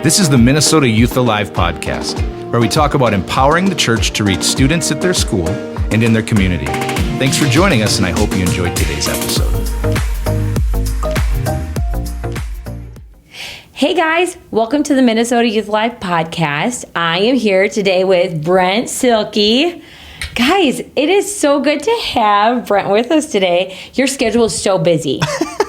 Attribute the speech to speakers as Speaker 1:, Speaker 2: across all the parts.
Speaker 1: This is the Minnesota Youth Alive podcast, where we talk about empowering the church to reach students at their school and in their community. Thanks for joining us, and I hope you enjoyed today's episode.
Speaker 2: Hey guys, welcome to the Minnesota Youth Alive podcast. I am here today with Brent Silkey. Guys, it is so good to have Brent with us today. Your schedule is so busy.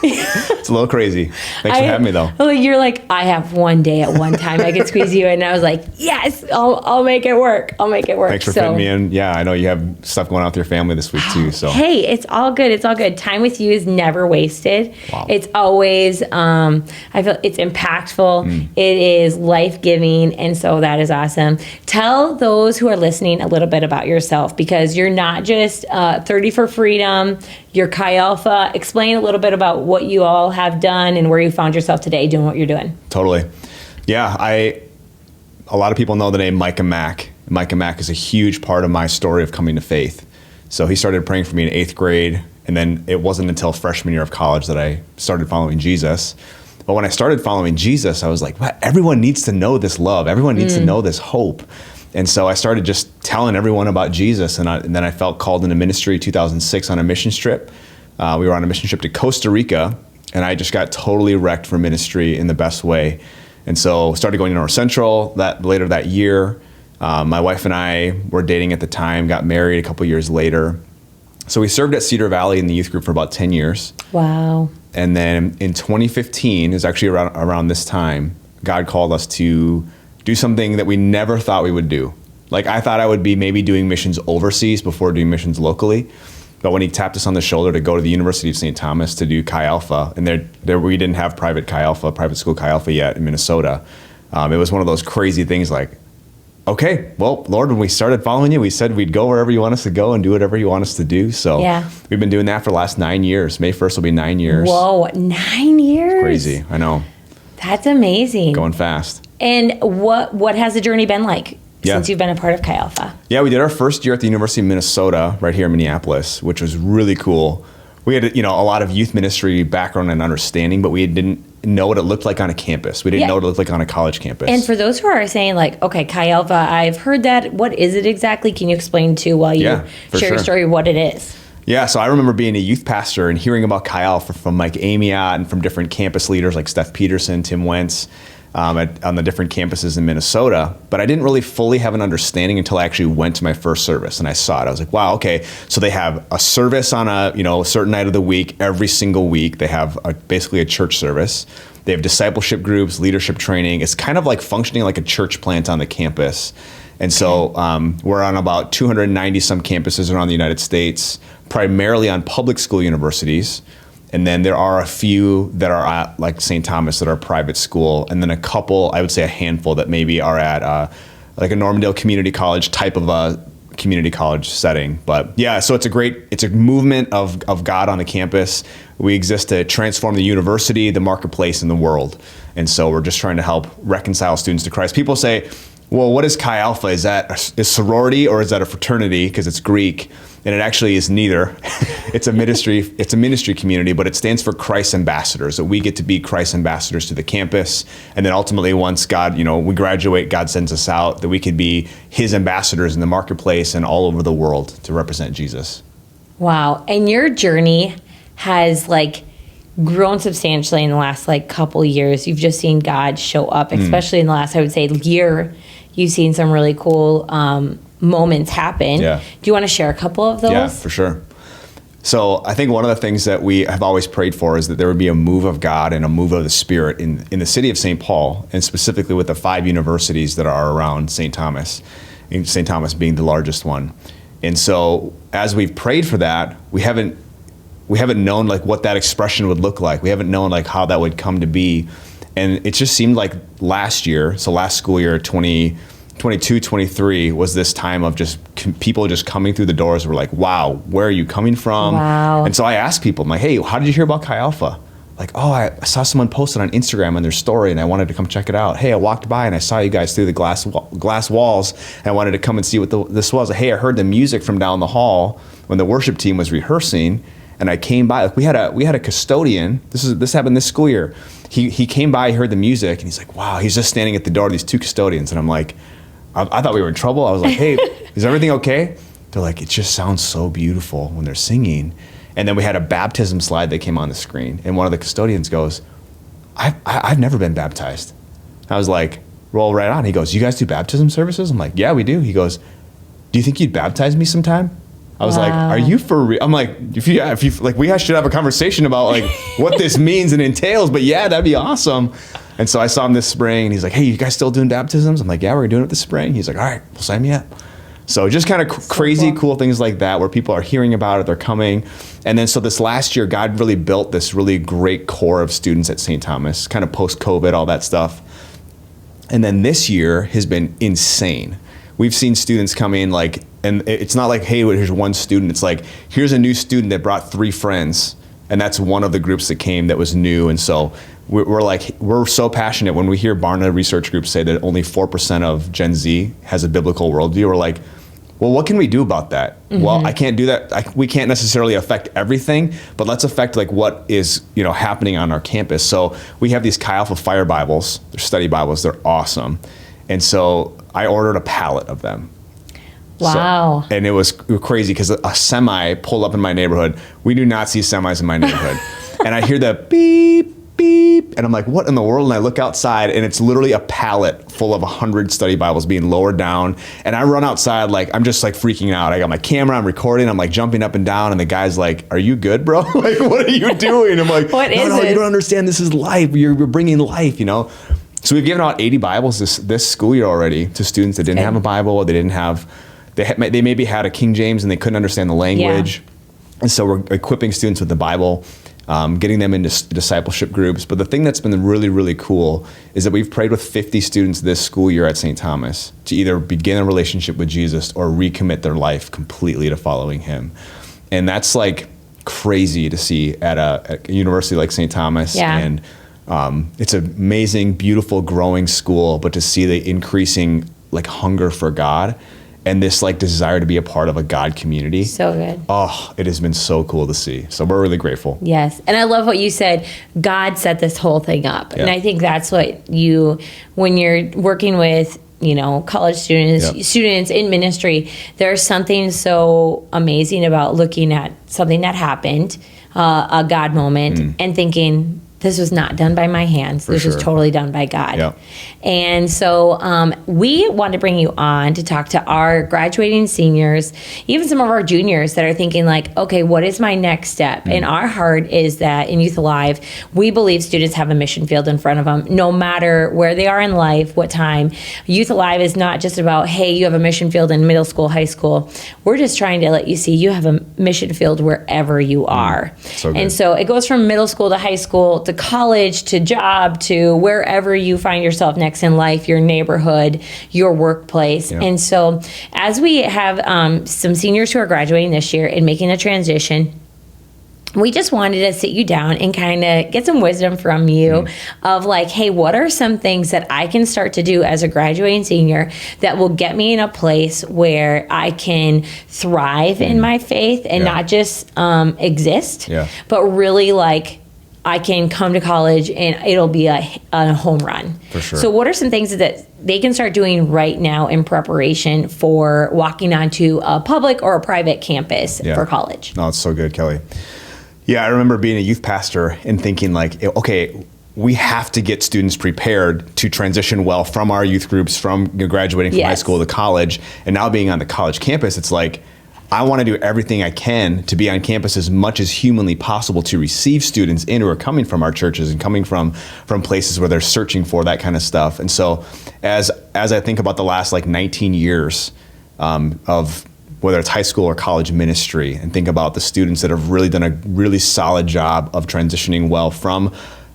Speaker 3: It's a little crazy. Thanks for having me, though.
Speaker 2: You're like, I have one day at one time I can squeeze you in. And I was like, yes, I'll make it work.
Speaker 3: Thanks for fitting me in. Yeah, I know you have stuff going on with your family this week, too. So
Speaker 2: hey, it's all good. It's all good. Time with you is never wasted.
Speaker 3: Wow.
Speaker 2: It's always, I feel it's impactful. It is life-giving. And so that is awesome. Tell those who are listening a little bit about yourself, because you're not just 30 for Freedom. You're Chi Alpha. Explain a little bit about what you all have done and where you found yourself today doing what you're doing.
Speaker 3: Totally. Yeah, a lot of people know the name Micah Mack. Micah Mack is a huge part of my story of coming to faith. So he started praying for me in 8th grade, and then it wasn't until freshman year of college that I started following Jesus. But when I started following Jesus, I was like, wow, everyone needs to know this love. Everyone needs to know this hope. And so I started just telling everyone about Jesus, and then I felt called into ministry 2006 on a mission trip. We were on a mission trip to Costa Rica, and I just got totally wrecked for ministry in the best way. And so started going to North Central later that year. My wife and I were dating at the time, got married a couple years later. So we served at Cedar Valley in the youth group for about 10 years.
Speaker 2: Wow.
Speaker 3: And then in 2015, it was actually around this time, God called us to do something that we never thought we would do. Like, I thought I would be maybe doing missions overseas before doing missions locally. But when he tapped us on the shoulder to go to the University of St. Thomas to do Chi Alpha, and there we didn't have private school Chi Alpha yet in Minnesota. It was one of those crazy things like, okay, well, Lord, when we started following you, we said we'd go wherever you want us to go and do whatever you want us to do. So
Speaker 2: yeah. We've
Speaker 3: been doing that for the last 9 years. May 1st will be 9 years.
Speaker 2: Whoa, 9 years?
Speaker 3: It's crazy, I know.
Speaker 2: That's amazing.
Speaker 3: Going fast.
Speaker 2: And what has the journey been like since you've been a part of Chi Alpha?
Speaker 3: Yeah, we did our first year at the University of Minnesota right here in Minneapolis, which was really cool. We had a lot of youth ministry background and understanding, but we didn't know what it looked like on a campus. We didn't know what it looked like on a college campus.
Speaker 2: And for those who are saying like, okay, Chi Alpha, I've heard that. What is it exactly? Can you explain to while you share your story what it is?
Speaker 3: Yeah, so I remember being a youth pastor and hearing about Chi Alpha from Mike Amiot and from different campus leaders like Steph Peterson, Tim Wentz, on the different campuses in Minnesota. But I didn't really fully have an understanding until I actually went to my first service and I saw it. I was like, wow, okay, so they have a service on a certain night of the week, every single week. They have basically a church service. They have discipleship groups, leadership training. It's kind of like functioning like a church plant on the campus. And so we're on about 290 some campuses around the United States, primarily on public school universities. And then there are a few that are at like St. Thomas that are private school. And then a couple, I would say a handful that maybe are at like a Normandale Community College type of a community college setting. But yeah, so it's a movement of God on the campus. We exist to transform the university, the marketplace, and the world. And so we're just trying to help reconcile students to Christ. People say, well, what is Chi Alpha? Is that a sorority or is that a fraternity? Because it's Greek. And it actually is neither. It's a ministry community, but it stands for Christ ambassadors, that we get to be Christ ambassadors to the campus. And then ultimately once God, we graduate, God sends us out, that we could be his ambassadors in the marketplace and all over the world to represent Jesus.
Speaker 2: Wow. And your journey has grown substantially in the last couple years. You've just seen God show up, especially in the last, I would say, year. You've seen some really cool moments happen. Yeah. Do you want to share a couple of those?
Speaker 3: Yeah, for sure. So I think one of the things that we have always prayed for is that there would be a move of God and a move of the Spirit in the city of St. Paul, and specifically with the 5 universities that are around St. Thomas, and St. Thomas being the largest one. And so as we've prayed for that, we haven't known what that expression would look like. We haven't known how that would come to be. And it just seemed like last school year, 2022-23 was this time of just people just coming through the doors. We're like, wow, where are you coming from?
Speaker 2: Wow.
Speaker 3: And so I asked people, I'm like, hey, how did you hear about Chi Alpha? Like, oh, I saw someone posted on Instagram on their story and I wanted to come check it out. Hey, I walked by and I saw you guys through the glass walls and I wanted to come and see what this was. Hey, I heard the music from down the hall when the worship team was rehearsing, and I came by. We had a custodian. This happened this school year. he came by, he heard the music, and he's like, wow, he's just standing at the door, these two custodians. And I'm like, I thought we were in trouble. I was like, hey, is everything okay? They're like, it just sounds so beautiful when they're singing. And then we had a baptism slide that came on the screen. And one of the custodians goes, I've never been baptized. I was like, roll right on. He goes, you guys do baptism services? I'm like, yeah, we do. He goes, do you think you'd baptize me sometime? I was like, are you for real? I'm like, if you like, we should have a conversation about like what this means and entails, but yeah, that'd be awesome. And so I saw him this spring and he's like, hey, you guys still doing baptisms? I'm like, yeah, we're doing it this spring. He's like, all right, well, sign me up. So just kind of crazy, cool things like that where people are hearing about it, they're coming. And then so this last year, God really built this really great core of students at St. Thomas, kind of post-COVID, all that stuff. And then this year has been insane. We've seen students come in like, and it's not like, hey, here's one student. It's like, here's a new student that brought 3 friends. And that's one of the groups that came that was new. And so we're so passionate when we hear Barna research groups say that only 4% of Gen Z has a biblical worldview. We're like, well, what can we do about that? Well, I can't do that. We can't necessarily affect everything, but let's affect like what is happening on our campus. So we have these Chi Alpha Fire Bibles. They're study Bibles. They're awesome. And so I ordered a pallet of them.
Speaker 2: Wow.
Speaker 3: So, and it was crazy because a semi pulled up in my neighborhood. We do not see semis in my neighborhood. And I hear the beep, beep. And I'm like, what in the world? And I look outside and it's literally a pallet full of 100 study Bibles being lowered down. And I run outside like, I'm just like freaking out. I got my camera, I'm recording, I'm like jumping up and down. And the guy's like, are you good, bro? Like, what are you doing? I'm like,
Speaker 2: what is
Speaker 3: no,
Speaker 2: it?
Speaker 3: You don't understand. This is life. You're bringing life, So we've given out 80 Bibles this school year already to students that didn't have a Bible. They didn't have, they maybe had a King James and they couldn't understand the language. Yeah. And so we're equipping students with the Bible, getting them into discipleship groups. But the thing that's been really, really cool is that we've prayed with 50 students this school year at St. Thomas to either begin a relationship with Jesus or recommit their life completely to following him. And that's like crazy to see at a university like St. Thomas.
Speaker 2: Yeah.
Speaker 3: And it's an amazing, beautiful, growing school, but to see the increasing like hunger for God and this like desire to be a part of a God community.
Speaker 2: So good.
Speaker 3: Oh, it has been so cool to see. So we're really grateful.
Speaker 2: Yes. And I love what you said. God set this whole thing up. Yeah. And I think that's what when you're working with, college students, students in ministry, there's something so amazing about looking at something that happened, a God moment, and thinking, this was not done by my hands. This was totally done by God. Yep. And so we want to bring you on to talk to our graduating seniors, even some of our juniors that are thinking like, okay, what is my next step? And our heart is that in Youth Alive, we believe students have a mission field in front of them, no matter where they are in life, what time. Youth Alive is not just about, hey, you have a mission field in middle school, high school. We're just trying to let you see you have a mission field wherever you are. So good. And so it goes from middle school to high school to college to job to wherever you find yourself next in life, your neighborhood, your workplace. Yeah. And so as we have some seniors who are graduating this year and making a transition, we just wanted to sit you down and kind of get some wisdom from you of like, hey, what are some things that I can start to do as a graduating senior that will get me in a place where I can thrive in my faith and not just exist, but really like I can come to college and it'll be a home run. For sure. So what are some things that they can start doing right now in preparation for walking onto a public or a private campus for college?
Speaker 3: No, it's so good, Kelly. Yeah, I remember being a youth pastor and thinking like, okay, we have to get students prepared to transition well from our youth groups, from graduating from high school to college. And now being on the college campus, it's like, I want to do everything I can to be on campus as much as humanly possible to receive students in who are coming from our churches and coming from places where they're searching for that kind of stuff. And so as I think about the last like 19 years of whether it's high school or college ministry, and think about the students that have really done a really solid job of transitioning well from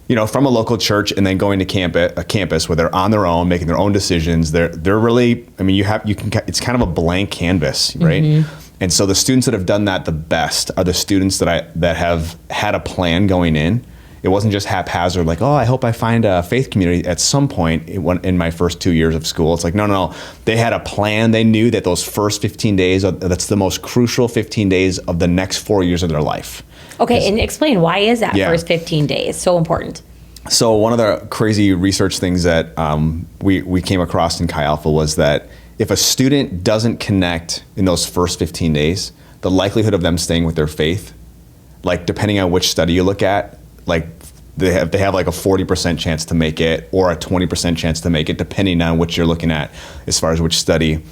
Speaker 3: a local church and then going to a campus where they're on their own, making their own decisions. They're really, I mean, it's kind of a blank canvas, right? Mm-hmm. And so the students that have done that the best are the students that have had a plan going in. It wasn't just haphazard, like, oh, I hope I find a faith community at some point in my first 2 years of school. It's like, no. They had a plan. They knew that those first 15 days, that's the most crucial 15 days of the next 4 years of their life.
Speaker 2: Okay, and explain, why is that first 15 days so important?
Speaker 3: So one of the crazy research things that we came across in Chi Alpha was that if a student doesn't connect in those first 15 days, the likelihood of them staying with their faith, like depending on which study you look at, like they have like a 40% chance to make it or a 20% chance to make it, depending on what you're looking at as far as which study.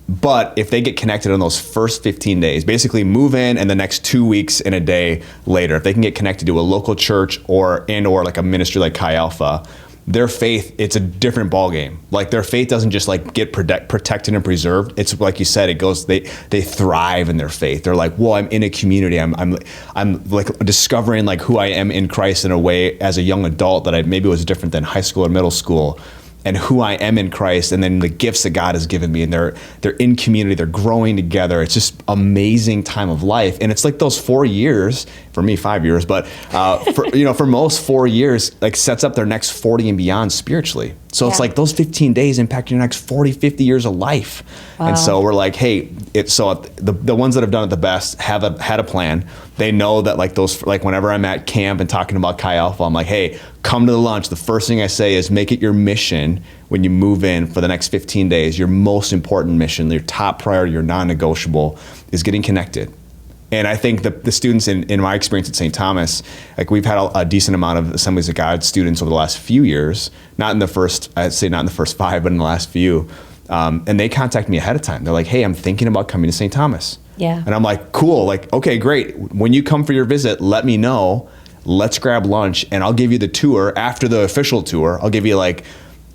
Speaker 3: But if they get connected in those first 15 days, basically move in and the next 2 weeks and a day later, if they can get connected to a local church or like a ministry like Chi Alpha, their faith, it's a different ballgame. Like their faith doesn't just like get protected and preserved. It's like you said, it goes, they thrive in their faith. They're like, well, I'm in a community. I'm like discovering like who I am in Christ in a way as a young adult that I maybe was different than high school or middle school, and who I am in Christ, and then the gifts that God has given me, and they're in community, they're growing together. It's just amazing time of life, and it's like those 4 years, for me 5 years, but for most 4 years, like sets up their next 40 and beyond spiritually. So it's like those 15 days impact your next 40, 50 years of life. Wow. And so we're like, hey, the ones that have done it the best had a plan. They know that like whenever I'm at camp and talking about Chi Alpha, I'm like, hey, come to the lunch. The first thing I say is make it your mission when you move in for the next 15 days. Your most important mission, your top priority, your non-negotiable is getting connected. And I think the students in my experience at St. Thomas, like we've had a decent amount of Assemblies of God students over the last few years, not in the first 5, but in the last few. And they contact me ahead of time. They're like, hey, I'm thinking about coming to St. Thomas.
Speaker 2: Yeah.
Speaker 3: And I'm like, cool. Like, okay, great. When you come for your visit, let me know. Let's grab lunch and I'll give you the tour after the official tour. I'll give you like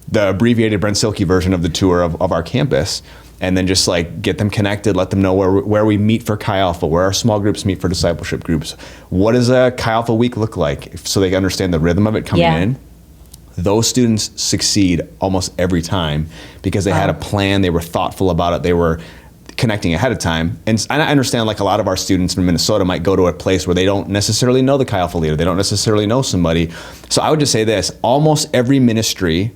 Speaker 3: the abbreviated Brent Silkey version of the tour of our campus. And then just like get them connected, let them know where we meet for Chi Alpha, where our small groups meet for discipleship groups. What does a Chi Alpha week look like? So they understand the rhythm of it coming in. Those students succeed almost every time because they had a plan, they were thoughtful about it, they were connecting ahead of time. And I understand like a lot of our students from Minnesota might go to a place where they don't necessarily know the Chi Alpha leader, they don't necessarily know somebody. So I would just say this, almost every ministry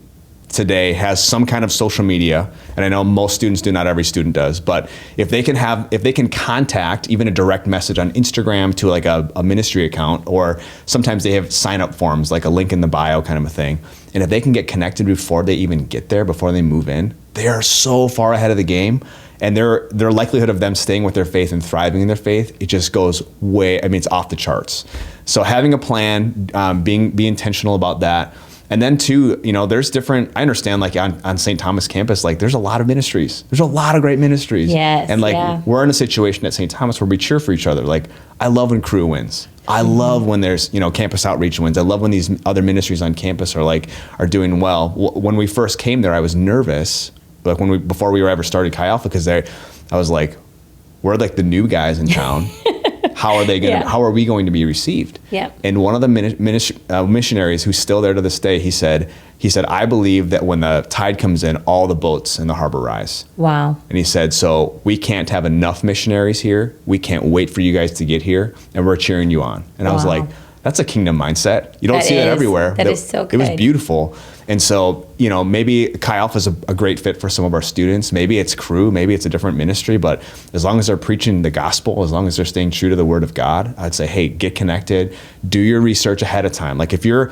Speaker 3: today has some kind of social media, and I know most students do, not every student does, but if they can contact even a direct message on Instagram to like a ministry account, or sometimes they have sign up forms, like a link in the bio kind of a thing, and if they can get connected before they even get there, before they move in, they are so far ahead of the game, and their likelihood of them staying with their faith and thriving in their faith, it just goes it's off the charts. So having a plan, be intentional about that. And then too, there's different, I understand like on St. Thomas campus, like there's a lot of ministries. There's a lot of great ministries.
Speaker 2: Yes,
Speaker 3: and like we're in a situation at St. Thomas where we cheer for each other. Like I love when crew wins. I love when there's, campus outreach wins. I love when these other ministries on campus are doing well. When we first came there, I was nervous, like before we were ever started Chi Alpha, because I was like, we're like the new guys in town. How are we going to be received?
Speaker 2: Yep.
Speaker 3: And one of the missionaries who's still there to this day, he said, I believe that when the tide comes in, all the boats in the harbor rise.
Speaker 2: Wow.
Speaker 3: And he said, so we can't have enough missionaries here. We can't wait for you guys to get here, and we're cheering you on. And I was like, that's a kingdom mindset. You don't see that everywhere.
Speaker 2: That is so good.
Speaker 3: It was beautiful. And so, maybe Chi Alpha is a great fit for some of our students. Maybe it's crew, maybe it's a different ministry, but as long as they're preaching the gospel, as long as they're staying true to the word of God, I'd say, hey, get connected, do your research ahead of time. Like if you're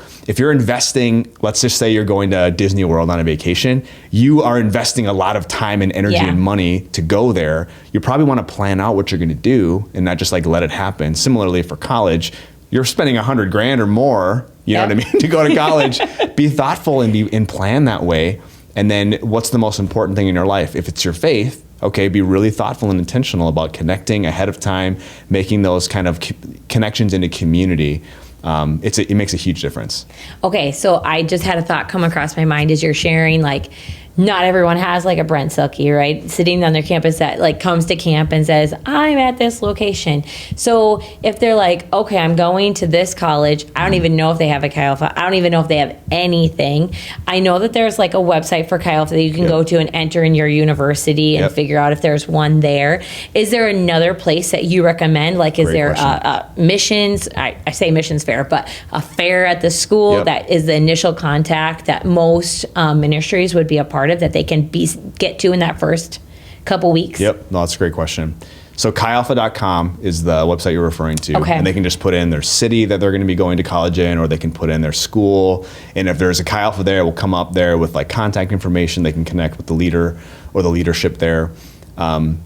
Speaker 3: investing, let's just say you're going to Disney World on a vacation, you are investing a lot of time and energy and money to go there. You probably want to plan out what you're going to do and not just like let it happen. Similarly for college, you're spending $100,000 or more, you know what I mean, to go to college. Be thoughtful and plan that way. And then what's the most important thing in your life? If it's your faith, okay, be really thoughtful and intentional about connecting ahead of time, making those kind of connections into community. It makes a huge difference.
Speaker 2: Okay, so I just had a thought come across my mind as you're sharing, like, not everyone has like a Brent Silkey, right? Sitting on their campus that like comes to camp and says, I'm at this location. So if they're like, okay, I'm going to this college, I don't even know if they have a Chi Alpha. I don't even know if they have anything. I know that there's like a website for Chi Alpha that you can go to and enter in your university and figure out if there's one there. Is there another place that you recommend? Like, is there a missions, I say missions fair, but a fair at the school that is the initial contact that most ministries would be a part of, that they can get to in that first couple weeks?
Speaker 3: Yep, no, that's a great question. So chialpha.com is the website you're referring to.
Speaker 2: Okay.
Speaker 3: And they can just put in their city that they're going to be going to college in, or they can put in their school. And if there's a Chi Alpha there, it will come up there with like contact information. They can connect with the leader or the leadership there.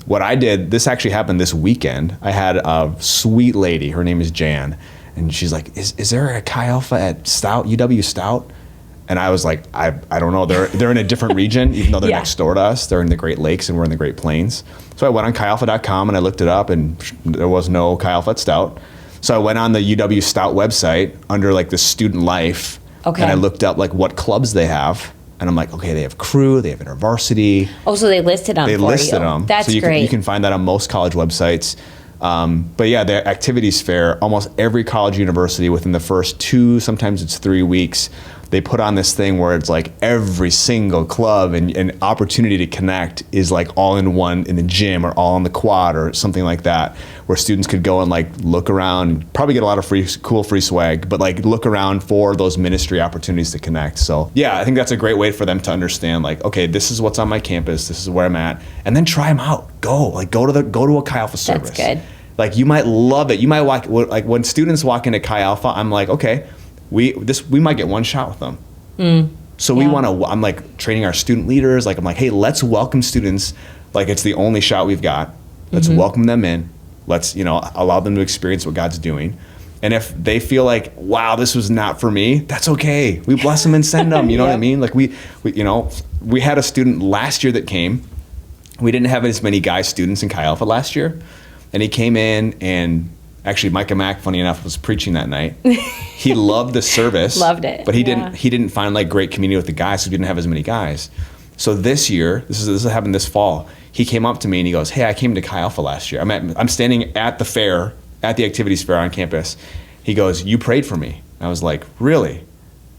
Speaker 3: What I did, this actually happened this weekend. I had a sweet lady, her name is Jan, and she's like, is there a Chi Alpha at Stout, UW Stout? And I was like, I don't know. They're in a different region, even though they're next door to us. They're in the Great Lakes and we're in the Great Plains. So I went on chialpha.com and I looked it up, and there was no Chi Alpha at Stout. So I went on the UW Stout website under like the student life, and I looked up like what clubs they have. And I'm like, okay, they have crew, they have InterVarsity.
Speaker 2: Oh, so they listed them.
Speaker 3: They listed them.
Speaker 2: That's
Speaker 3: so
Speaker 2: great.
Speaker 3: You can find that on most college websites. But yeah, the activities fair, almost every college university within the first 2, sometimes it's 3 weeks, they put on this thing where it's like every single club and opportunity to connect is like all in one in the gym or all on the quad or something like that, where students could go and like look around, probably get a lot of cool free swag, but like look around for those ministry opportunities to connect. So yeah, I think that's a great way for them to understand like, okay, this is what's on my campus, this is where I'm at, and then try them out. Go to a Chi Alpha service.
Speaker 2: That's good.
Speaker 3: Like you might love it. You might like when students walk into Chi Alpha, I'm like, okay, we might get one shot with them. So we want to, I'm like training our student leaders. Like I'm like, hey, let's welcome students. Like it's the only shot we've got. Let's welcome them in. Let's, allow them to experience what God's doing. And if they feel like, wow, this was not for me, that's okay. We bless them and send them. You know what I mean? Like we had a student last year that came. We didn't have as many guy students in Chi Alpha last year. And he came in, and actually Micah Mack, funny enough, was preaching that night. He loved the service.
Speaker 2: Loved it.
Speaker 3: But he didn't find like great community with the guys, so we didn't have as many guys. So this year, this happened this fall, he came up to me and he goes, hey, I came to Chi Alpha last year. I'm standing at the fair, at the activities fair on campus. He goes, you prayed for me. I was like, really?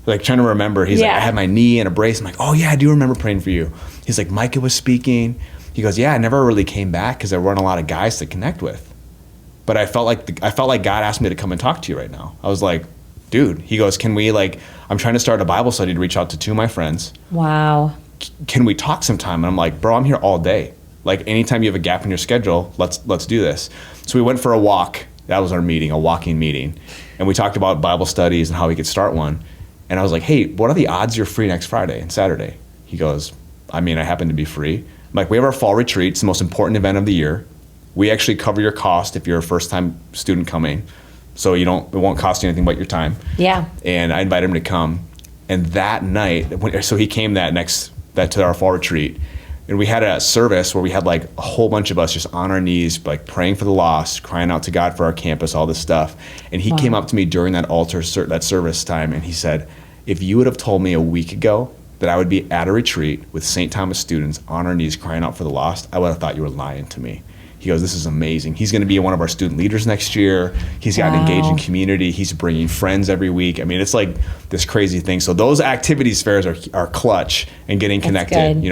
Speaker 3: Like trying to remember. He's like, I had my knee in a brace. I'm like, oh yeah, I do remember praying for you. He's like, Micah was speaking. He goes, yeah, I never really came back because there weren't a lot of guys to connect with. But I felt like God asked me to come and talk to you right now. I was like, dude. He goes, can we I'm trying to start a Bible study to reach out to 2 of my friends.
Speaker 2: Wow.
Speaker 3: Can we talk sometime? And I'm like, bro, I'm here all day. Like anytime you have a gap in your schedule, let's do this. So we went for a walk. That was our meeting, a walking meeting. And we talked about Bible studies and how we could start one. And I was like, hey, what are the odds you're free next Friday and Saturday? He goes, I happen to be free. I'm like, we have our fall retreat. It's the most important event of the year. We actually cover your cost if you're a first-time student coming. So it won't cost you anything but your time.
Speaker 2: Yeah.
Speaker 3: And I invited him to come. And that night, so he came to our fall retreat. And we had a service where we had like a whole bunch of us just on our knees, like praying for the lost, crying out to God for our campus, all this stuff. And he came up to me during that that service time, and he said, if you would have told me a week ago that I would be at a retreat with St. Thomas students on our knees crying out for the lost, I would have thought you were lying to me. He goes, this is amazing. He's going to be one of our student leaders next year. He's got an engaging community. He's bringing friends every week. It's like this crazy thing. So those activities fairs are clutch and getting connected.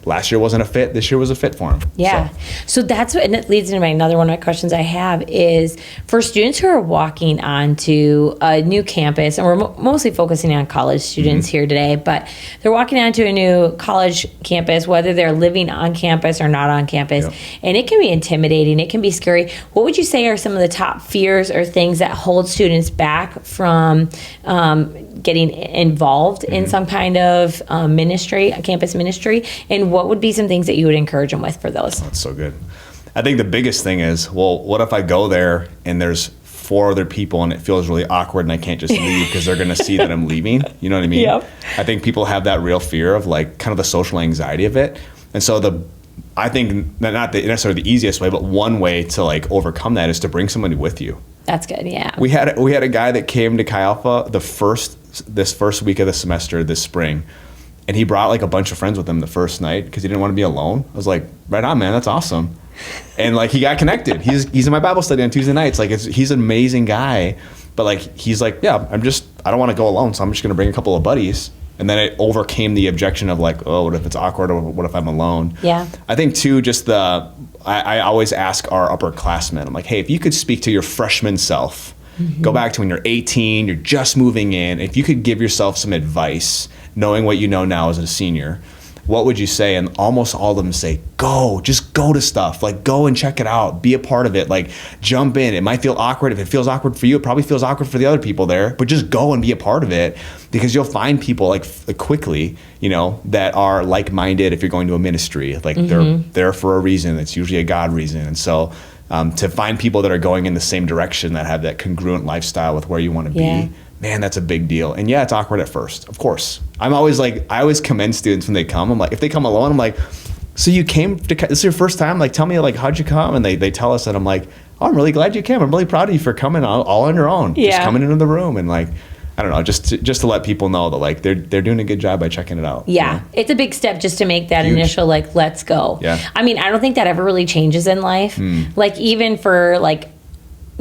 Speaker 3: Last year wasn't a fit. This year was a fit for him.
Speaker 2: Yeah. So that's what, and it leads into another one of my questions I have is for students who are walking onto a new campus, and we're mostly focusing on college students here today, but they're walking onto a new college campus, whether they're living on campus or not on campus. Yep. And it can be intimidating. It can be scary. What would you say are some of the top fears or things that hold students back from getting involved in some kind of ministry, a campus ministry? And what would be some things that you would encourage them with for those?
Speaker 3: That's so good. I think the biggest thing is, well, what if I go there and there's 4 other people and it feels really awkward and I can't just leave because they're going to see that I'm leaving? You know what I mean?
Speaker 2: Yep.
Speaker 3: I think people have that real fear of like kind of the social anxiety of it. And so I think not necessarily the easiest way, but one way to like overcome that is to bring somebody with you.
Speaker 2: That's good. Yeah.
Speaker 3: We had a guy that came to Chi Alpha this first week of the semester this spring, and he brought like a bunch of friends with him the first night because he didn't want to be alone. I was like, right on, man, that's awesome. And like he got connected. He's in my Bible study on Tuesday nights. Like he's an amazing guy, but like he's like, yeah, I don't want to go alone, so I'm just gonna bring a couple of buddies. And then it overcame the objection of like, oh, what if it's awkward, or what if I'm alone? Yeah. I think too, just I always ask our upperclassmen, I'm like, hey, if you could speak to your freshman self, go back to when you're 18, you're just moving in, if you could give yourself some advice, knowing what you know now as a senior, what would you say? And almost all of them say, just go to stuff. Like, go and check it out. Be a part of it. Like, jump in. It might feel awkward. If it feels awkward for you, it probably feels awkward for the other people there, but just go and be a part of it, because you'll find people like quickly, that are like-minded. If you're going to a ministry, like they're there for a reason. It's usually a God reason. And so to find people that are going in the same direction, that have that congruent lifestyle with where you want to be, man, that's a big deal. And yeah, it's awkward at first, of course. I always commend students when they come. I'm like, if they come alone, I'm like, so you came to, this is your first time? Like, tell me, like, how'd you come? And they tell us, and I'm like, oh, I'm really glad you came. I'm really proud of you for coming all on your own.
Speaker 2: Yeah.
Speaker 3: Just coming into the room, and like, I don't know, just to let people know that like they're doing a good job by checking it out.
Speaker 2: Yeah. It's a big step just to make that
Speaker 3: Huge.
Speaker 2: initial, like, let's go.
Speaker 3: Yeah.
Speaker 2: I mean, I don't think that ever really changes in life. Like, even for like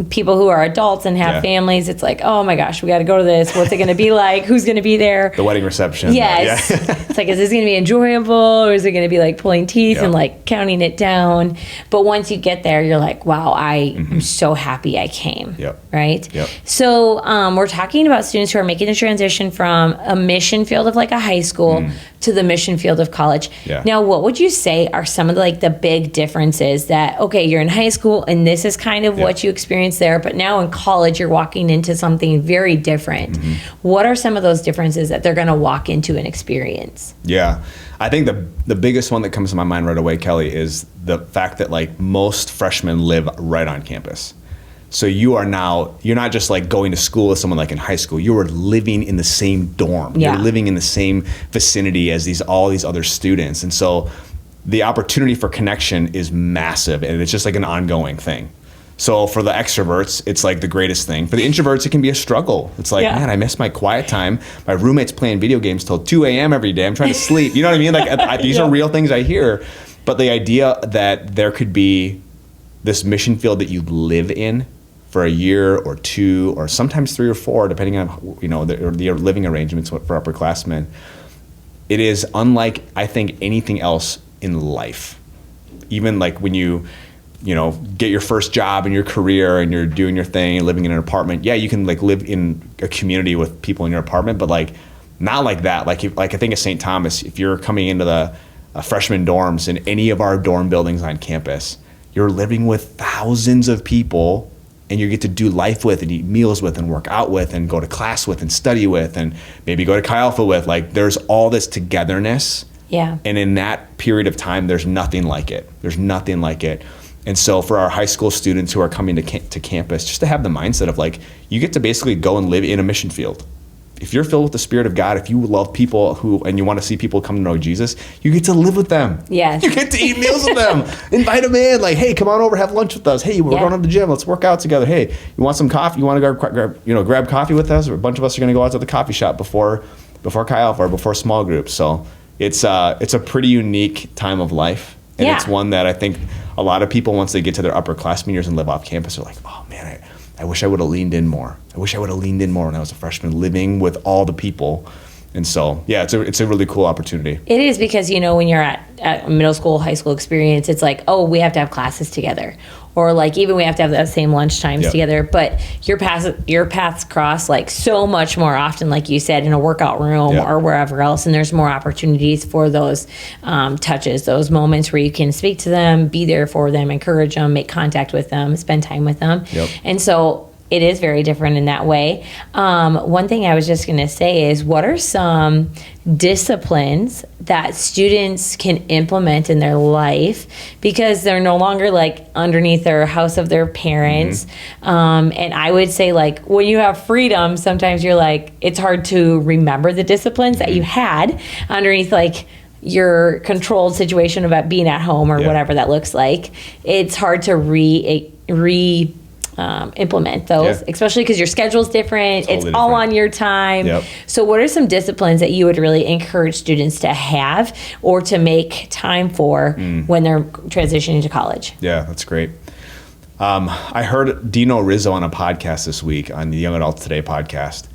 Speaker 2: people who are adults and have families, it's like, oh my gosh, we got to go to this. What's it going to be like? Who's going to be there?
Speaker 3: The wedding reception.
Speaker 2: Yes. It's like, is this going to be enjoyable, or is it going to be like pulling teeth and like counting it down? But once you get there, you're like, wow, I am so happy I came. Right? So we're talking about students who are making the transition from a mission field of like a high school to the mission field of college. Now, what would you say are some of the big differences that, okay, you're in high school and this is kind of what you experienced there, but now in college you're walking into something very different. What are some of those differences that they're going to walk into and experience?
Speaker 3: Yeah. I think the biggest one that comes to my mind right away, Kelly, is the fact that like most freshmen live right on campus. So you're not just like going to school with someone like in high school. You are living in the same dorm. You're living in the same vicinity as all these other students. And so the opportunity for connection is massive, and it's just like an ongoing thing. So for the extroverts, it's like the greatest thing. For the introverts, it can be a struggle. It's like, man, I miss my quiet time. My roommate's playing video games till 2 a.m. every day. I'm trying to sleep. You know what I mean? Like these are real things I hear. But the idea that there could be this mission field that you live in for a year or two, or sometimes 3 or 4, depending on the living arrangements for upperclassmen, it is unlike, I think, anything else in life. Even like when you get your first job in your career and you're doing your thing and living in an apartment. Yeah, you can like live in a community with people in your apartment, but like not like that. Like I think of St. Thomas, if you're coming into the freshman dorms in any of our dorm buildings on campus, you're living with thousands of people, and you get to do life with and eat meals with and work out with and go to class with and study with and maybe go to Chi Alpha with. Like there's all this togetherness. Yeah. And in that period of time, there's nothing like it. There's nothing like it. And so for our high school students who are coming to campus, just to have the mindset of like, you get to basically go and live in a mission field. If you're filled with the Spirit of God, if you love people and you want to see people come to know Jesus, you get to live with them. Yes. You get to eat meals with them. Invite them in. Like, hey, come on over, have lunch with us. Hey, we're going to the gym. Let's work out together. Hey, you want some coffee? You want to grab coffee with us? Or a bunch of us are going to go out to the coffee shop before Chi Alpha or before small groups. So it's a pretty unique time of life. And it's one that I think a lot of people, once they get to their upperclassmen years and live off campus, are like, oh man, I wish I would have leaned in more. I wish I would have leaned in more when I was a freshman, living with all the people. And so, yeah, it's a really cool opportunity. It is, because, when you're at middle school, high school experience, it's like, oh, we have to have classes together. Or like even we have to have the same lunch times together. But your paths cross like so much more often, like you said, in a workout room or wherever else. And there's more opportunities for those touches, those moments where you can speak to them, be there for them, encourage them, make contact with them, spend time with them. And so it is very different in that way. One thing I was just going to say is, what are some disciplines that students can implement in their life because they're no longer like underneath their house of their parents? And I would say, like, when you have freedom, sometimes you're like, it's hard to remember the disciplines that you had underneath like your controlled situation about being at home or whatever that looks like. It's hard to implement those, especially because your schedule's different. It's all on your time. So what are some disciplines that you would really encourage students to have or to make time for when they're transitioning to college? Yeah, that's great. I heard Dino Rizzo on a podcast this week, on the Young Adults Today podcast,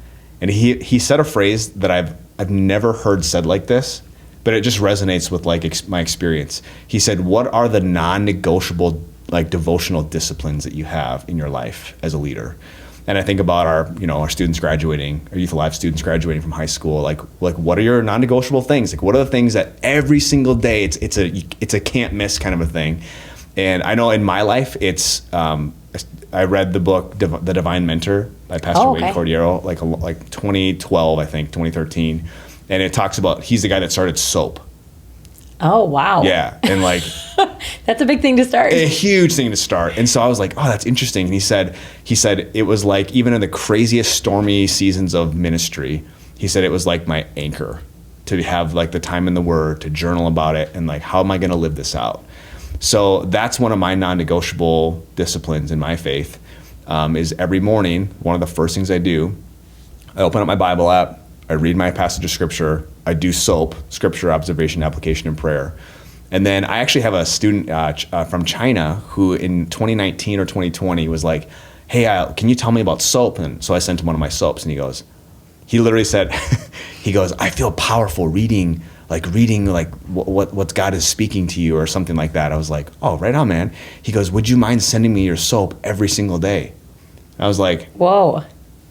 Speaker 3: and he said a phrase that I've never heard said like this, but it just resonates with like my experience. He said, what are the non-negotiable like devotional disciplines that you have in your life as a leader? And I think about our students graduating, our Youth Alive students graduating from high school. Like what are your non-negotiable things? Like, what are the things that every single day it's a can't miss kind of a thing? And I know in my life, I read the book The Divine Mentor by Pastor Wade Cordero, like 2012, I think 2013, and it talks about he's the guy that started soap.
Speaker 2: Oh, wow.
Speaker 3: Yeah. And like,
Speaker 2: that's a big thing to start.
Speaker 3: A huge thing to start. And so I was like, oh, that's interesting. And he said it was like, even in the craziest stormy seasons of ministry, he said it was like my anchor to have like the time in the Word, to journal about it, and like, how am I going to live this out? So that's one of my non-negotiable disciplines in my faith, is every morning, one of the first things I do, I open up my Bible app, I read my passage of scripture, I do SOAP, scripture, observation, application, and prayer. And then I actually have a student from China who in 2019 or 2020 was like, hey, can you tell me about SOAP? And so I sent him one of my SOAPs, and he literally said, he goes, I feel powerful reading what God is speaking to you or something like that. I was like, oh, right on, man. He goes, would you mind sending me your SOAP every single day? I was like,
Speaker 2: whoa.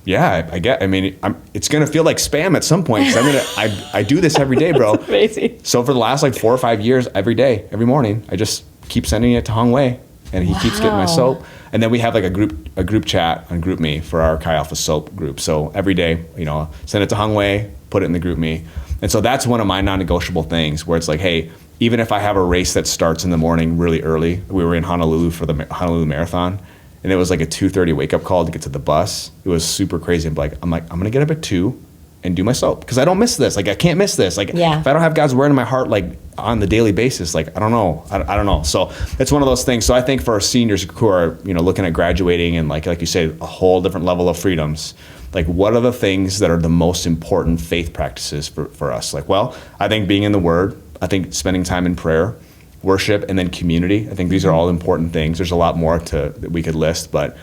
Speaker 3: Yeah, it's going to feel like spam at some point, because I do this every day, bro.
Speaker 2: That's amazing.
Speaker 3: So for the last like 4 or 5 years, every day, every morning, I just keep sending it to Hong Wei, and he keeps getting my SOAP. And then we have like a group chat on GroupMe for our Chi Alpha SOAP group. So every day, send it to Hong Wei, put it in the GroupMe. And so that's one of my non-negotiable things, where it's like, hey, even if I have a race that starts in the morning really early, we were in Honolulu for the Honolulu Marathon, and it was like a 2:30 wake-up call to get to the bus. It was super crazy. I'm going to get up at 2 and do my SOAP, because I don't miss this. Like, I can't miss this. Like, if I don't have God's word in my heart, like, on the daily basis, like, I don't know. I don't know. So it's one of those things. So I think for our seniors who are, looking at graduating and like you say, a whole different level of freedoms, like, what are the things that are the most important faith practices for us? Like, well, I think being in the Word, I think spending time in prayer, worship, and then community. I think these are all important things. There's a lot more that we could list, but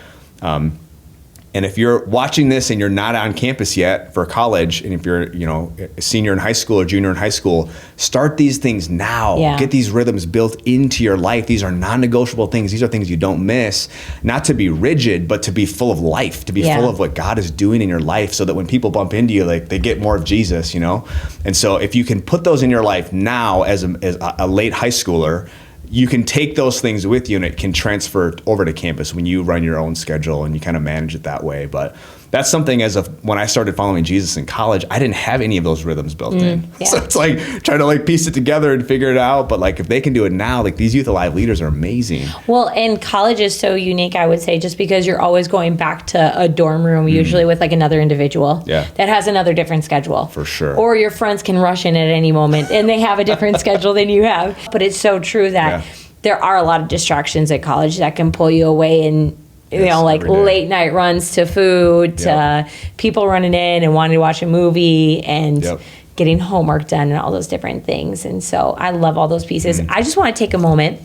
Speaker 3: and if you're watching this and you're not on campus yet for college, and if you're a senior in high school or junior in high school, start these things now.
Speaker 2: Yeah.
Speaker 3: Get these rhythms built into your life. These are non-negotiable things. These are things you don't miss. Not to be rigid, but to be full of life, to be full of what God is doing in your life, so that when people bump into you, like, they get more of Jesus. And so if you can put those in your life now as a late high schooler, you can take those things with you, and it can transfer over to campus when you run your own schedule and you kind of manage it that way. But that's something when I started following Jesus in college, I didn't have any of those rhythms built in. Yeah. So it's like trying to like piece it together and figure it out. But like, if they can do it now, like, these Youth Alive leaders are amazing.
Speaker 2: Well, and college is so unique, I would say, just because you're always going back to a dorm room, usually with like another individual that has another different schedule.
Speaker 3: For sure.
Speaker 2: Or your friends can rush in at any moment and they have a different schedule than you have. But it's so true that there are a lot of distractions at college that can pull you away, and like late night runs to food, to people running in and wanting to watch a movie, and getting homework done, and all those different things. And so I love all those pieces. I just want to take a moment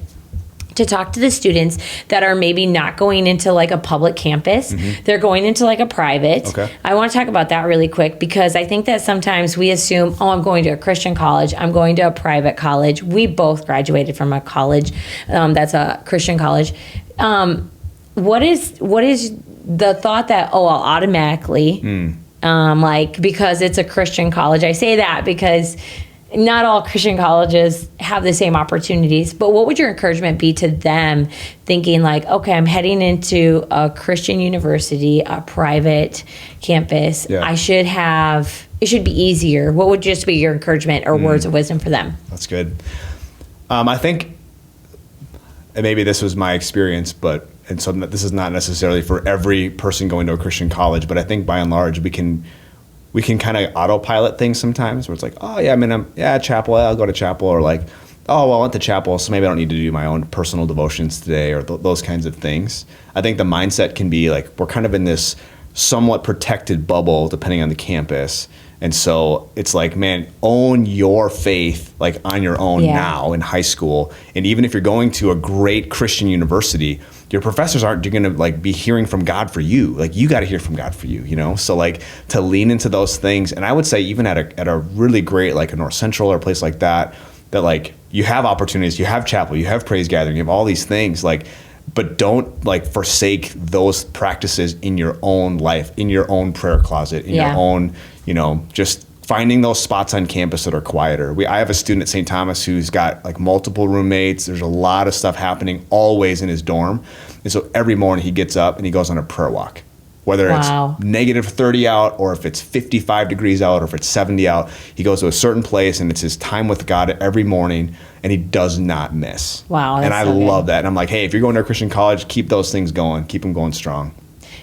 Speaker 2: to talk to the students that are maybe not going into like a public campus. They're going into like a private. Okay. I want to talk about that really quick, because I think that sometimes we assume, oh, I'm going to a Christian college, I'm going to a private college. We both graduated from a college that's a Christian college. What is the thought that, oh, I'll automatically, like, because it's a Christian college? I say that because not all Christian colleges have the same opportunities, but what would your encouragement be to them thinking like, okay, I'm heading into a Christian university, a private campus. It should be easier. What would just be your encouragement or words of wisdom for them?
Speaker 3: That's good. I think, and maybe this was my experience, and so this is not necessarily for every person going to a Christian college, but I think by and large, we can kind of autopilot things sometimes, where it's like, oh yeah, chapel, I'll go to chapel, or like, oh, well, I went to chapel, so maybe I don't need to do my own personal devotions today, or those kinds of things. I think the mindset can be like, we're kind of in this somewhat protected bubble depending on the campus. And so it's like, man, own your faith like on your own now in high school. And even if you're going to a great Christian university, your professors aren't going to like be hearing from God for you. Like, you got to hear from God for you, So like, to lean into those things. And I would say even at a really great, like a North Central or a place like that like you have opportunities, you have chapel, you have praise gathering, you have all these things. Like, but don't like forsake those practices in your own life, in your own prayer closet, in your own, just finding those spots on campus that are quieter. I have a student at St. Thomas who's got like multiple roommates. There's a lot of stuff happening always in his dorm. And so every morning he gets up and he goes on a prayer walk. Whether it's negative 30 out, or if it's 55 degrees out, or if it's 70 out, he goes to a certain place and it's his time with God every morning, and he does not miss.
Speaker 2: Wow.
Speaker 3: And I love that. And I'm like, hey, if you're going to a Christian college, keep those things going. Keep them going strong.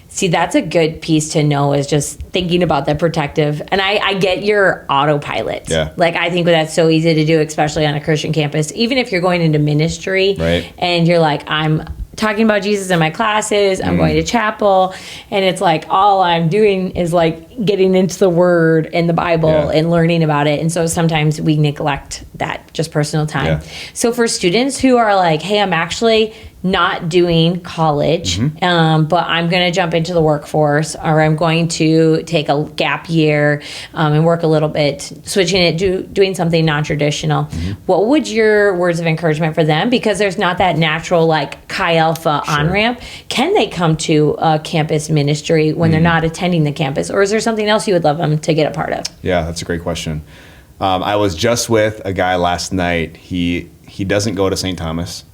Speaker 2: See, that's a good piece to know, is just thinking about the protective. And I get your autopilot.
Speaker 3: Yeah.
Speaker 2: Like, I think that's so easy to do, especially on a Christian campus. Even if you're going into ministry and you're like, I'm talking about Jesus in my classes, I'm going to chapel, and it's like all I'm doing is like getting into the Word and the Bible and learning about it. And so sometimes we neglect that just personal time. So for students who are like, hey, I'm actually not doing college, but I'm going to jump into the workforce, or I'm going to take a gap year and work a little bit, switching it, doing something non-traditional. What would your words of encouragement for them? Because there's not that natural like Chi Alpha on-ramp. Can they come to a campus ministry when they're not attending the campus? Or is there something else you would love them to get a part of?
Speaker 3: Yeah, that's a great question. I was just with a guy last night. He doesn't go to St. Thomas,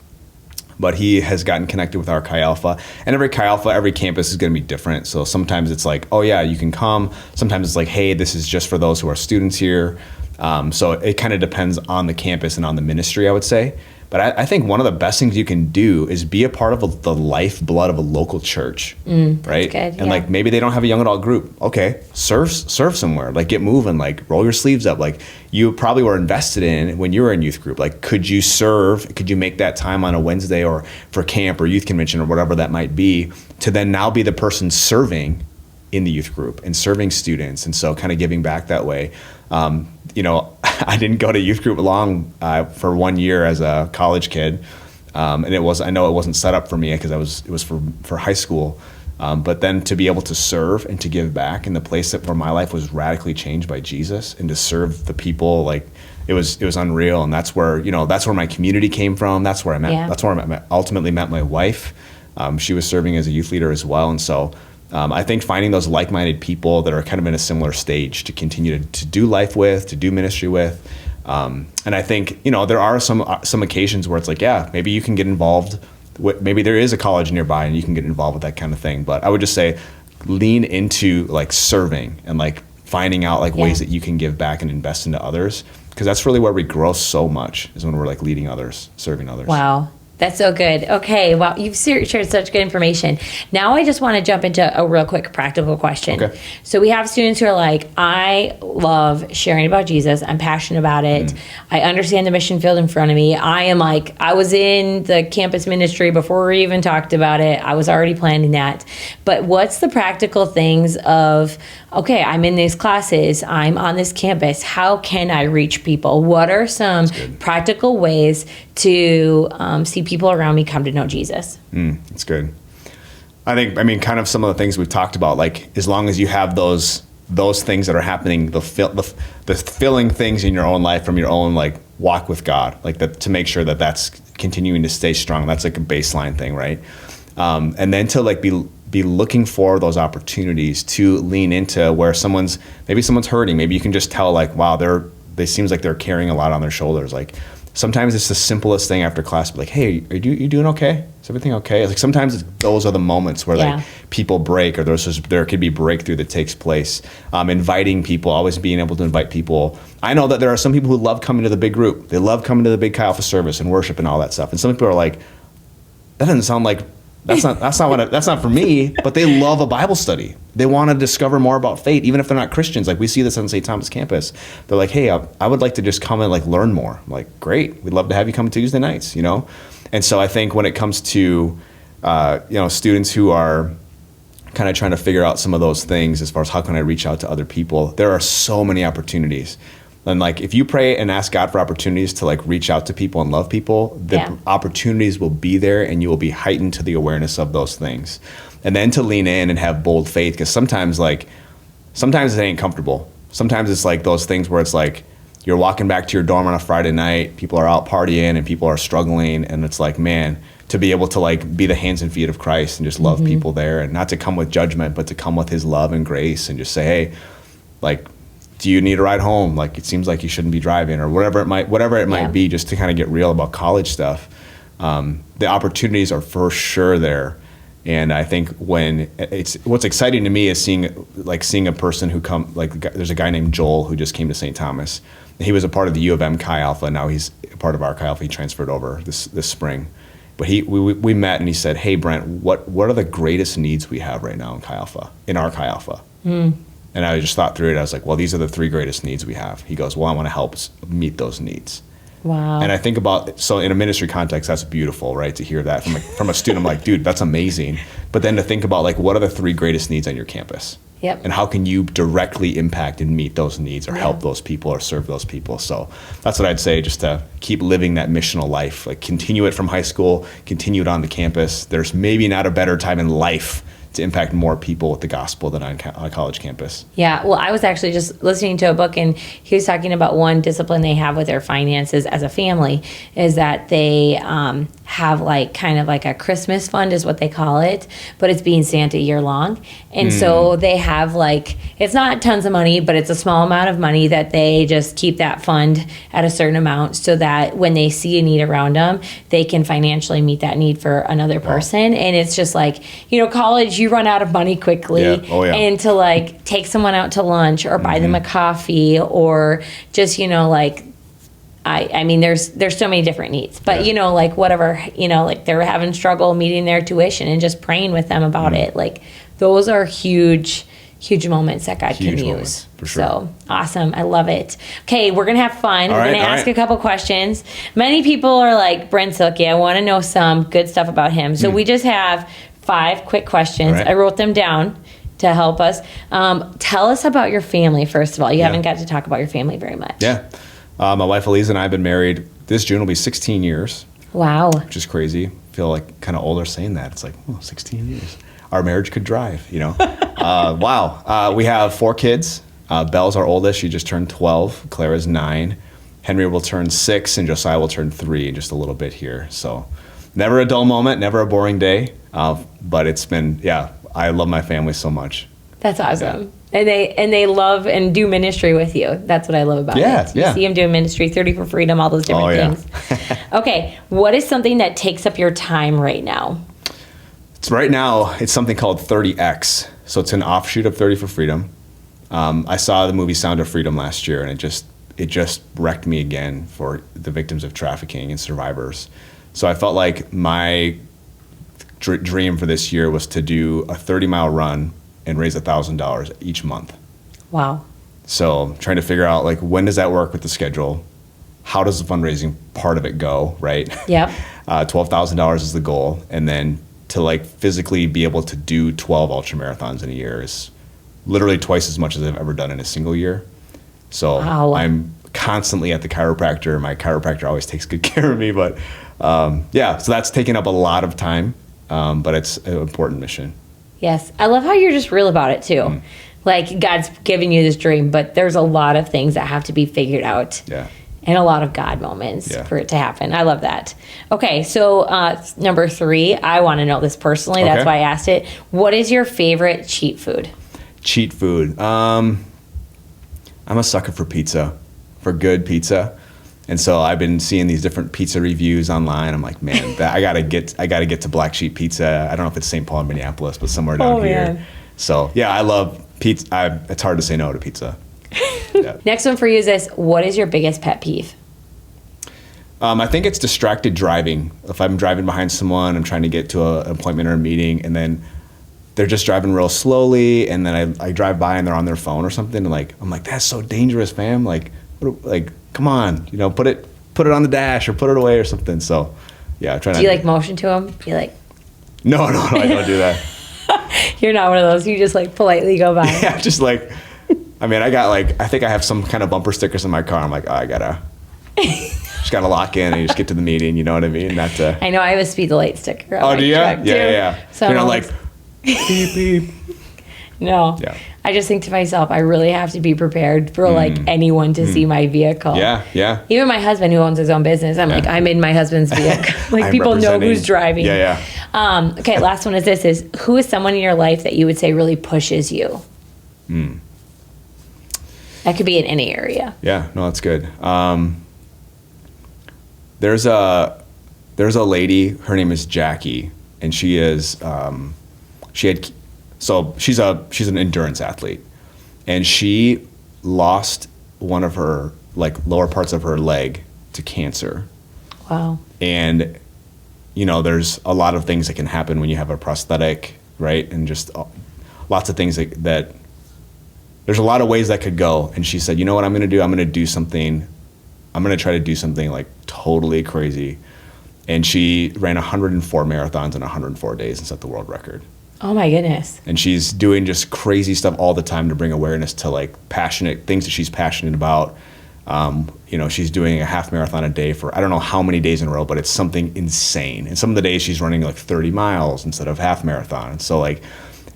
Speaker 3: but he has gotten connected with our Chi Alpha. And every Chi Alpha, every campus is going to be different. So sometimes it's like, oh yeah, you can come. Sometimes it's like, hey, this is just for those who are students here. So it kind of depends on the campus and on the ministry, I would say. But I think one of the best things you can do is be a part of the lifeblood of a local church, right?
Speaker 2: Good,
Speaker 3: and like maybe they don't have a young adult group. Okay, serve somewhere. Like get moving. Like roll your sleeves up. Like you probably were invested in when you were in youth group. Like could you serve? Could you make that time on a Wednesday or for camp or youth convention or whatever that might be, to then now be the person serving in the youth group and serving students, and so kind of giving back that way. I didn't go to youth group long for 1 year as a college kid, and I know it wasn't set up for me because it was for high school, but then to be able to serve and to give back in the place where my life was radically changed by Jesus, and to serve the people, like it was unreal. And that's where my community came from. That's where I met. That's where I ultimately met my wife. She was serving as a youth leader as well, and so. I think finding those like-minded people that are kind of in a similar stage to continue to do life with, to do ministry with. And I think, there are some occasions where it's like, yeah, maybe you can get involved with, maybe there is a college nearby and you can get involved with that kind of thing. But I would just say lean into like serving and like finding out like ways that you can give back and invest into others. Because that's really where we grow so much, is when we're like leading others, serving others.
Speaker 2: Wow. That's so good. Okay, well, you've shared such good information. Now I just want to jump into a real quick practical question. Okay. So we have students who are like, I love sharing about Jesus. I'm passionate about it. I understand the mission field in front of me. I was in the campus ministry before we even talked about it. I was already planning that. But what's the practical things of, okay, I'm in these classes, I'm on this campus, how can I reach people? What are some practical ways to see people around me come to know Jesus?
Speaker 3: That's good. I mean, kind of some of the things we've talked about, like as long as you have those things that are happening, the filling things in your own life from your own like walk with God, like that, to make sure that that's continuing to stay strong. That's like a baseline thing, right? And then to like be looking for those opportunities to lean into where someone's hurting. Maybe you can just tell like, wow, they seems like they're carrying a lot on their shoulders. Like sometimes it's the simplest thing after class, like, hey, are you doing okay? Is everything okay? Like sometimes those are the moments where like people break, or there could be breakthrough that takes place. Inviting people, always being able to invite people. I know that there are some people who love coming to the big group. They love coming to the big Chi Alpha service and worship and all that stuff. And some people are like, that doesn't sound like, that's not for me, but they love a Bible study. They want to discover more about faith, even if they're not Christians. Like we see this on St. Thomas campus. They're like, hey, I would like to just come and like learn more. I'm like, great, we'd love to have you come Tuesday nights, And so I think when it comes to, students who are kind of trying to figure out some of those things as far as how can I reach out to other people, there are so many opportunities. And like if you pray and ask God for opportunities to like reach out to people and love people, the opportunities will be there, and you will be heightened to the awareness of those things. And then to lean in and have bold faith, because sometimes it ain't comfortable. Sometimes it's like those things where it's like, you're walking back to your dorm on a Friday night, people are out partying and people are struggling, and it's like, man, to be able to like be the hands and feet of Christ and just love people there, and not to come with judgment, but to come with his love and grace and just say, hey, like, do you need a ride home? Like, it seems like you shouldn't be driving, or whatever it might be, just to kind of get real about college stuff. The opportunities are for sure there. And I think what's exciting to me is seeing a person who there's a guy named Joel who just came to St. Thomas. He was a part of the U of M Chi Alpha. Now he's a part of our Chi Alpha. He transferred over this spring. But we met and he said, hey, Brent, what are the greatest needs we have right now in our Chi Alpha? And I just thought through it. I was like, well, these are the 3 greatest needs we have. He goes, well, I want to help meet those needs.
Speaker 2: Wow.
Speaker 3: And I think so in a ministry context, that's beautiful, right? To hear that from a student, I'm like, dude, that's amazing. But then to think about, like, what are the 3 greatest needs on your campus?
Speaker 2: Yep.
Speaker 3: And how can you directly impact and meet those needs, or help those people, or serve those people? So that's what I'd say, just to keep living that missional life. Like, continue it from high school, continue it on the campus. There's maybe not a better time in life to impact more people with the gospel than on a college campus.
Speaker 2: Yeah, well, I was actually just listening to a book, and he was talking about one discipline they have with their finances as a family is that they have like kind of like a Christmas fund is what they call it, but it's being Santa year long. And so they have like, it's not tons of money, but it's a small amount of money that they just keep that fund at a certain amount so that when they see a need around them, they can financially meet that need for another person. And it's just like, college, you run out of money quickly.
Speaker 3: Yeah. Oh, yeah.
Speaker 2: And to like take someone out to lunch or buy them a coffee, or just, I mean, there's so many different needs, but like whatever, like they're having struggle meeting their tuition, and just praying with them about it. Like those are huge moments that God can use.
Speaker 3: For sure.
Speaker 2: So awesome. I love it. Okay. We're going to have fun. We're going to ask a couple questions. Many people are like, Brent Silkey, I want to know some good stuff about him. So we just have 5 quick questions. I wrote them down to help us. Tell us about your family, first of all. You haven't got to talk about your family very much.
Speaker 3: Yeah. My wife Elise and I have been married, this June will be 16 years. Wow. Which is crazy. I feel like kind of older saying that. It's like, 16 years. Our marriage could drive, Wow. We have 4 kids. Belle's our oldest. She just turned 12. Clara's 9. Henry will turn 6, and Josiah will turn 3 in just a little bit here. So never a dull moment, never a boring day. But it's been, I love my family so much.
Speaker 2: That's awesome. And they love and do ministry with you. That's what I love about it. You see them doing ministry, 30 for Freedom, all those different things. Okay, what is something that takes up your time right now?
Speaker 3: Right now, it's something called 30X. So it's an offshoot of 30 for Freedom. I saw the movie Sound of Freedom last year, and it just wrecked me again for the victims of trafficking and survivors. So I felt like my dream for this year was to do a 30-mile run and raise $1,000 each month.
Speaker 2: Wow.
Speaker 3: So trying to figure out, like, when does that work with the schedule? How does the fundraising part of it go, right?
Speaker 2: Yep.
Speaker 3: $12,000 is the goal. And then to like physically be able to do 12 ultra marathons in a year is literally twice as much as I've ever done in a single year. So I'm constantly at the chiropractor. My chiropractor always takes good care of me, but so that's taken up a lot of time, but it's an important mission.
Speaker 2: Yes. I love how you're just real about it too. Like God's given you this dream, but there's a lot of things that have to be figured out.
Speaker 3: Yeah.
Speaker 2: And a lot of God moments for it to happen. I love that. Okay, so number 3, I want to know this personally. That's why I asked it. What is your favorite cheat food?
Speaker 3: Cheat food. I'm a sucker for pizza, for good pizza. And so I've been seeing these different pizza reviews online. I'm like, man, I gotta get to Black Sheep Pizza. I don't know if it's St. Paul or Minneapolis, but somewhere down here. Man. So I love pizza. It's hard to say no to pizza.
Speaker 2: Next one for you is this. What is your biggest pet peeve?
Speaker 3: I think it's distracted driving. If I'm driving behind someone, I'm trying to get to an appointment or a meeting, and then they're just driving real slowly, and then I drive by and they're on their phone or something, and I'm like, that's so dangerous, fam. Like come on, put it on the dash or put it away or something. So I try. Do
Speaker 2: you like motion to them? You like?
Speaker 3: No, I don't do that.
Speaker 2: You're not one of those. You just like politely go by.
Speaker 3: Yeah, just like. I mean, I think I have some kind of bumper stickers in my car. I'm like, I just gotta lock in and just get to the meeting. You know what I mean?
Speaker 2: I know I have a speed the light sticker.
Speaker 3: Oh, do you? Yeah.
Speaker 2: So
Speaker 3: you're not like, beep, beep.
Speaker 2: No.
Speaker 3: Yeah.
Speaker 2: I just think to myself, I really have to be prepared for like anyone to see my vehicle.
Speaker 3: Yeah.
Speaker 2: Even my husband who owns his own business, I'm like, I'm in my husband's vehicle. Like
Speaker 3: I'm
Speaker 2: people know who's
Speaker 3: representing-
Speaker 2: driving.
Speaker 3: Yeah.
Speaker 2: Okay, last one is who is someone in your life that you would say really pushes you? That could be in any area.
Speaker 3: Yeah, no, that's good. There's a lady, her name is Jackie, and she's an endurance athlete, and she lost one of her like lower parts of her leg to cancer.
Speaker 2: Wow.
Speaker 3: And there's a lot of things that can happen when you have a prosthetic, right? And just lots of things that there's a lot of ways that could go. And she said, you know what I'm going to do? I'm going to try to do something like totally crazy. And she ran 104 marathons in 104 days and set the world record.
Speaker 2: Oh my goodness.
Speaker 3: And she's doing just crazy stuff all the time to bring awareness to like passionate things that she's passionate about. She's doing a half marathon a day for I don't know how many days in a row, but it's something insane. And some of the days she's running like 30 miles instead of half marathon. And so like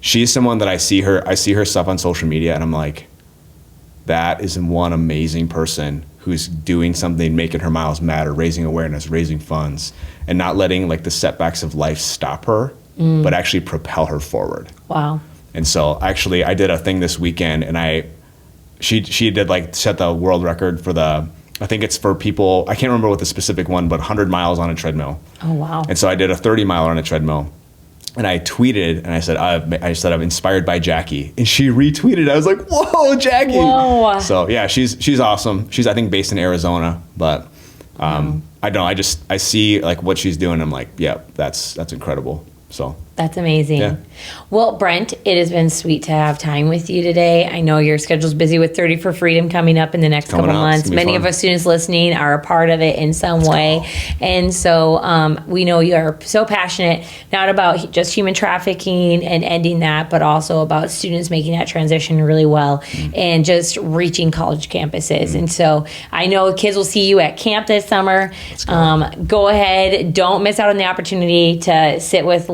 Speaker 3: she's someone that I see her stuff on social media and I'm like, that is one amazing person who's doing something, making her miles matter, raising awareness, raising funds, and not letting like the setbacks of life stop her, but actually propel her forward.
Speaker 2: Wow.
Speaker 3: And so actually I did a thing this weekend and she did like set the world record for I think it's for people, I can't remember what the specific one, but 100 miles on a treadmill.
Speaker 2: Oh, wow.
Speaker 3: And so I did a 30 miler on a treadmill. And I tweeted and I said I'm inspired by Jackie, and she retweeted. I was like, "Whoa, Jackie!"
Speaker 2: Whoa.
Speaker 3: So yeah, she's awesome. She's I think based in Arizona, but I don't know. I see like what she's doing. I'm like, yeah, that's incredible. So
Speaker 2: That's amazing.
Speaker 3: Yeah.
Speaker 2: Well, Brent, it has been sweet to have time with you today. I know your schedule's busy with 30 for Freedom coming up in the next couple months. Many of our students listening are a part of it in some way. And so we know you are so passionate, not about just human trafficking and ending that, but also about students making that transition really well and just reaching college campuses. And so I know kids will see you at camp this summer. Go ahead. Don't miss out on the opportunity to sit with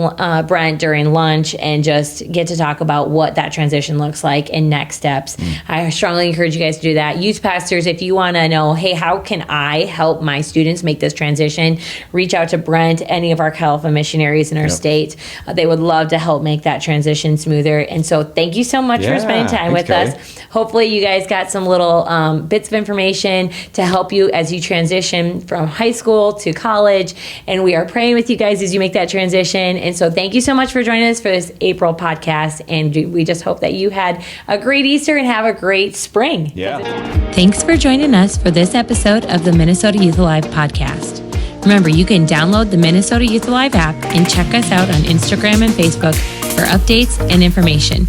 Speaker 2: Brent during lunch and just get to talk about what that transition looks like and next steps. I strongly encourage you guys to do that. Youth pastors, if you want to know, hey, how can I help my students make this transition? Reach out to Brent, any of our Cal Alpha missionaries in our state. They would love to help make that transition smoother. And so thank you so much for spending time with us. Hopefully you guys got some little bits of information to help you as you transition from high school to college. And we are praying with you guys as you make that transition. And so thank you so much for joining us for this April podcast. And we just hope that you had a great Easter and have a great spring.
Speaker 3: Yeah.
Speaker 2: Thanks for joining us for this episode of the Minnesota Youth Alive podcast. Remember, you can download the Minnesota Youth Alive app and check us out on Instagram and Facebook for updates and information.